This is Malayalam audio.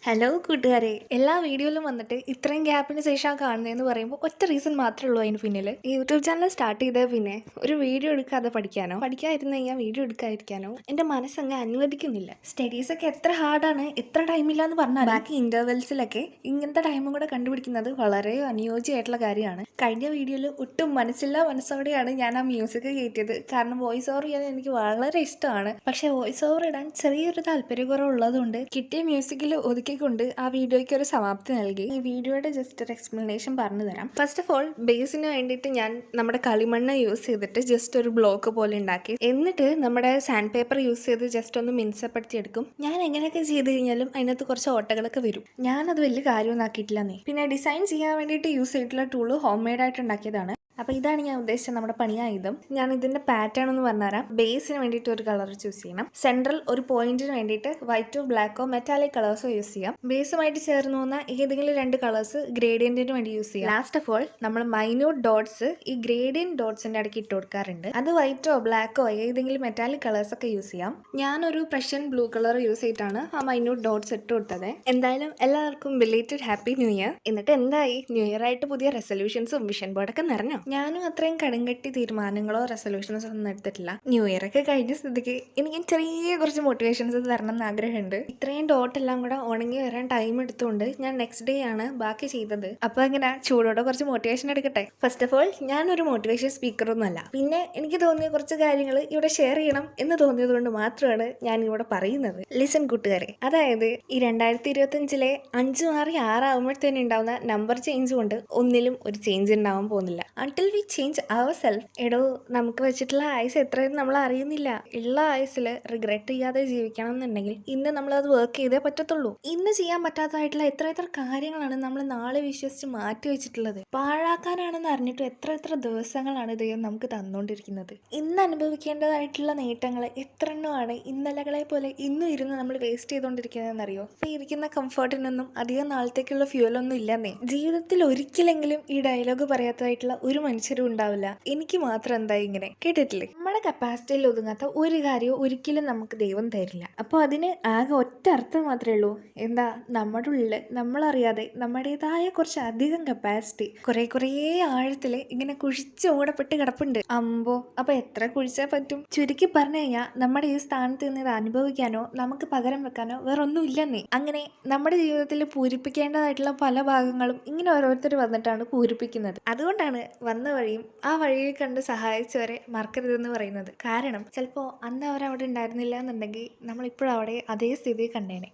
ഹലോ കൂട്ടുകാരെ, എല്ലാ വീഡിയോയിലും വന്നിട്ട് ഇത്രയും ഗ്യാപ്പിന് ശേഷം കാണുന്നതെന്ന് പറയുമ്പോൾ ഒറ്റ റീസൺ മാത്രമേ ഉള്ളൂ അതിന് പിന്നിൽ. യൂട്യൂബ് ചാനൽ സ്റ്റാർട്ട് ചെയ്തത് പിന്നെ ഒരു വീഡിയോ എടുക്കാതെ പഠിക്കാതിരുന്ന് കഴിഞ്ഞാൽ വീഡിയോ എടുക്കാതിരിക്കാനോ എൻ്റെ മനസ്സങ്ങ് അനുവദിക്കുന്നില്ല. സ്റ്റഡീസൊക്കെ എത്ര ഹാർഡാണ്, എത്ര ടൈമില്ല എന്ന് പറഞ്ഞാൽ ബാക്കി ഇൻ്റർവെൽസിലൊക്കെ ഇങ്ങനത്തെ ടൈമും കൂടെ കണ്ടുപിടിക്കുന്നത് വളരെ അനുയോജ്യമായിട്ടുള്ള കാര്യമാണ്. കഴിഞ്ഞ വീഡിയോയിൽ ഒട്ടും മനസ്സോടെയാണ് ഞാൻ ആ മ്യൂസിക് കയറ്റിയത്. കാരണം വോയിസ് ഓവർ ചെയ്യാൻ എനിക്ക് വളരെ ഇഷ്ടമാണ്. പക്ഷേ വോയിസ് ഓവർ ഇടാൻ ചെറിയൊരു താല്പര്യക്കുറവുള്ളതുകൊണ്ട് കിട്ടിയ മ്യൂസിക്കിൽ ഒതുക്കിക്കൊണ്ട് ആ വീഡിയോയ്ക്ക് ഒരു സമാപ്തി നൽകി. ഈ വീഡിയോയുടെ ജസ്റ്റ് ഒരു എക്സ്പ്ലനേഷൻ പറഞ്ഞു തരാം. ഫസ്റ്റ് ഓഫ് ഓൾ, ബേസിന് വേണ്ടിയിട്ട് ഞാൻ നമ്മുടെ കളിമണ്ണ് യൂസ് ചെയ്തിട്ട് ജസ്റ്റ് ഒരു ബ്ലോക്ക് പോലെ ഉണ്ടാക്കി. എന്നിട്ട് നമ്മുടെ സാൻഡ് പേപ്പർ യൂസ് ചെയ്ത് ജസ്റ്റ് ഒന്ന് മിനുസപ്പെടുത്തി എടുക്കും. ഞാൻ എങ്ങനെയൊക്കെ ചെയ്ത് കഴിഞ്ഞാലും അതിനകത്ത് കുറച്ച് ഓട്ടകളൊക്കെ വരും. ഞാനത് വലിയ കാര്യമൊന്നും ആക്കിയിട്ടില്ലെന്നേ. പിന്നെ ഡിസൈൻ ചെയ്യാൻ വേണ്ടിയിട്ട് യൂസ് ചെയ്തിട്ടുള്ള ടൂള് ഹോം മെയ്ഡ് ആയിട്ട് ഉണ്ടാക്കിയതാണ്. അപ്പോൾ ഇതാണ് ഞാൻ ഉദ്ദേശിച്ച നമ്മുടെ പണിയായുധം. ഞാൻ ഇതിൻ്റെ പാറ്റേൺ എന്ന് പറഞ്ഞുതരാം. ബേസിന് വേണ്ടിയിട്ട് ഒരു കളർ ചൂസ് ചെയ്യണം. സെൻട്രൽ ഒരു പോയിന്റിന് വേണ്ടിയിട്ട് വൈറ്റോ ബ്ലാക്കോ മെറ്റാലിക് കളേഴ്സോ യൂസ് ചെയ്യാം. ബേസുമായിട്ട് ചേർന്ന് പോകുന്ന ഏതെങ്കിലും രണ്ട് കളേഴ്സ് ഗ്രേഡിയന്റിന് വേണ്ടി യൂസ് ചെയ്യാം. ലാസ്റ്റ് ഓഫ് ഓൾ, നമ്മൾ മൈന്യൂട്ട് ഡോട്ട്സ് ഈ ഗ്രേഡിയന്റ് ഡോട്ട്സിന്റെ ഇടയ്ക്ക് ഇട്ട് കൊടുക്കാറുണ്ട്. അത് വൈറ്റോ ബ്ലാക്കോ ഏതെങ്കിലും മെറ്റാലിക് കളേഴ്സ് ഒക്കെ യൂസ് ചെയ്യാം. ഞാനൊരു പ്രഷ്യൻ ബ്ലൂ കളർ യൂസ് ചെയ്തിട്ടാണ് ആ മൈന്യൂട്ട് ഡോട്ട്സ് ഇട്ട് കൊടുത്തത്. എന്തായാലും എല്ലാവർക്കും ബിലേറ്റഡ് ഹാപ്പി ന്യൂ ഇയർ. എന്നിട്ട് എന്തായി, ന്യൂ ഇയർ ആയിട്ട് പുതിയ റെസൊല്യൂഷൻസും വിഷൻ ബോർഡൊക്കെ നിറഞ്ഞോ? ഞാനും അത്രയും കടുങ്കട്ടി തീരുമാനങ്ങളോ റെസൊല്യൂഷൻസോ ഒന്നും എടുത്തിട്ടില്ല. ന്യൂ ഇയർ ഒക്കെ കഴിഞ്ഞ സ്ഥിതിക്ക് എനിക്ക് ചെറിയ കുറച്ച് മോട്ടിവേഷൻസ് തരണം എന്ന് ആഗ്രഹമുണ്ട്. ഇത്രയും ഡോട്ടെല്ലാം കൂടെ ഉണങ്ങി വരാൻ ടൈം എടുത്തുകൊണ്ട് ഞാൻ നെക്സ്റ്റ് ഡേ ആണ് ബാക്കി ചെയ്തത്. അപ്പോൾ ഇങ്ങനെ ചൂടോടെ കുറച്ച് മോട്ടിവേഷൻ എടുക്കട്ടെ. ഫസ്റ്റ് ഓഫ് ഓൾ, ഞാനൊരു മോട്ടിവേഷൻ സ്പീക്കറൊന്നും അല്ല. പിന്നെ എനിക്ക് തോന്നിയ കുറച്ച് കാര്യങ്ങൾ ഇവിടെ ഷെയർ ചെയ്യണം എന്ന് തോന്നിയത് കൊണ്ട് മാത്രമാണ് ഞാൻ ഇവിടെ പറയുന്നത്. ലിസൺ കൂട്ടുകാരെ, അതായത് ഈ 2025 5 മാറി 6 ആകുമ്പോഴത്തേനും ഉണ്ടാവുന്ന നമ്പർ ചേഞ്ച് കൊണ്ട് ഒന്നിലും ഒരു ചേഞ്ച് ഉണ്ടാവാൻ പോകുന്നില്ല. Until we change our self. എടോ, നമുക്ക് വെച്ചിട്ടുള്ള ആയുസ് എത്രയെന്ന് നമ്മൾ അറിയുന്നില്ല. ഉള്ള ആയുസിൽ റിഗ്രറ്റ് ചെയ്യാതെ ജീവിക്കണം എന്നുണ്ടെങ്കിൽ ഇന്ന് നമ്മളത് വർക്ക് ചെയ്തേ പറ്റത്തുള്ളൂ. ഇന്ന് ചെയ്യാൻ പറ്റാത്തതായിട്ടുള്ള എത്ര കാര്യങ്ങളാണ് നമ്മൾ നാളെ വിശ്വസിച്ച് മാറ്റി വെച്ചിട്ടുള്ളത്. പാഴാക്കാനാണെന്ന് അറിഞ്ഞിട്ട് എത്ര ദിവസങ്ങളാണ് ദൈവം നമുക്ക് തന്നുകൊണ്ടിരിക്കുന്നത്. ഇന്ന് അനുഭവിക്കേണ്ടതായിട്ടുള്ള നേട്ടങ്ങൾ എത്ര എണ്ണമാണ് ഇന്നലകളെ പോലെ ഇന്നും ഇരുന്ന് നമ്മൾ വേസ്റ്റ് ചെയ്തുകൊണ്ടിരിക്കുന്നതെന്നറിയോ? ഇപ്പം ഇരിക്കുന്ന കംഫർട്ടിനൊന്നും അധികം നാളത്തേക്കുള്ള ഫ്യൂലൊന്നും ഇല്ലെന്നേ. ജീവിതത്തിൽ ഒരിക്കലെങ്കിലും ഈ ഡയലോഗ് പറയാത്തതായിട്ടുള്ള ഒരു മനുഷ്യരും ഉണ്ടാവില്ല. എനിക്ക് മാത്രം എന്താ ഇങ്ങനെ കേട്ടിട്ടില്ലേ? നമ്മുടെ കപ്പാസിറ്റിയിൽ ഒതുങ്ങാത്ത ഒരു കാര്യവും ഒരിക്കലും നമുക്ക് ദൈവം തരില്ല. അപ്പോൾ അതിന് ആകെ ഒറ്റ അർത്ഥം മാത്രമേ ഉള്ളൂ. എന്താ, നമ്മുടെ ഉള്ളിൽ നമ്മളറിയാതെ നമ്മുടേതായ കുറച്ച് അധികം കപ്പാസിറ്റി കുറേ ആഴത്തിൽ ഇങ്ങനെ കുഴിച്ച് മൂടപ്പെട്ട് കിടപ്പുണ്ട്. അമ്പോ, അപ്പൊ എത്ര കുഴിച്ചാൽ പറ്റും? ചുരുക്കി പറഞ്ഞു കഴിഞ്ഞാൽ നമ്മുടെ ഈ സ്ഥാനത്ത് നിന്ന് ഇത് അനുഭവിക്കാനോ നമുക്ക് പകരം വെക്കാനോ വേറെ ഒന്നും ഇല്ലെന്നേ. അങ്ങനെ നമ്മുടെ ജീവിതത്തിൽ പൂരിപ്പിക്കേണ്ടതായിട്ടുള്ള പല ഭാഗങ്ങളും ഇങ്ങനെ ഓരോരുത്തർ വന്നിട്ടാണ് പൂരിപ്പിക്കുന്നത്. അതുകൊണ്ടാണ് വന്ന വഴിയും ആ വഴിയെ കണ്ട് സഹായിച്ചവരെ മറക്കരുതെന്ന് പറയുന്നത്. കാരണം ചിലപ്പോൾ അന്ന് അവരവിടെ ഉണ്ടായിരുന്നില്ല എന്നുണ്ടെങ്കിൽ നമ്മളിപ്പോഴും അവിടെ അതേ സ്ഥിതി കണ്ടേനെ.